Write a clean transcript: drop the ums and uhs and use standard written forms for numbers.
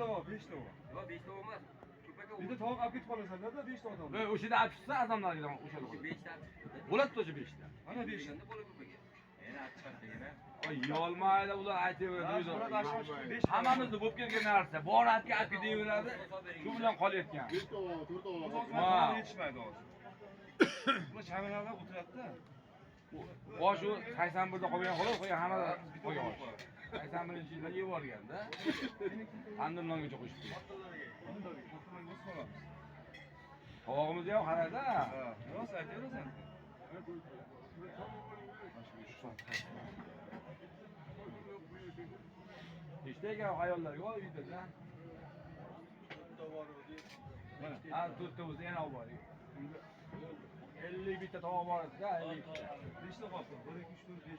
ta bor, 5 ta bor. Yo'q, 5 ta emas. Ko'paka Bitta tovuq olib ketib qolasan-da, 5 ta odam. O'shada olib chiqsa odamlarga o'shada 5 ta. bo'ladi o'sha 5 ta. Ana 5 ta. Shunda bola ko'paka. Yana chiqadi. Oy, yolmaydi ular aytaveradi. Bular aşağı chiqib 5 ta. Hammamizni bo'lib kelgan narsa. Boratga olib ketaveradi. Shu bilan qolayotgan. 5 ta, 4 ta. O'zbekistonda yetishmaydi hozir. Bular chaminalar o'tiradi-da. Shu 81da qolgan xolos, qo'ygan hammada qo'ygan. 81-yilda yeb yuborganda. Andim nongacha qo'shib. Qovog'imizni ham qarada. Ha, rost aytaverasan. Ishtagan ayollarga uyda. Ha, to'rtta bo'lsa yana olib boring. 50 bitta tovoq bor edi-da, 50 bitta. 5 ta qoldi. 1 2 3 4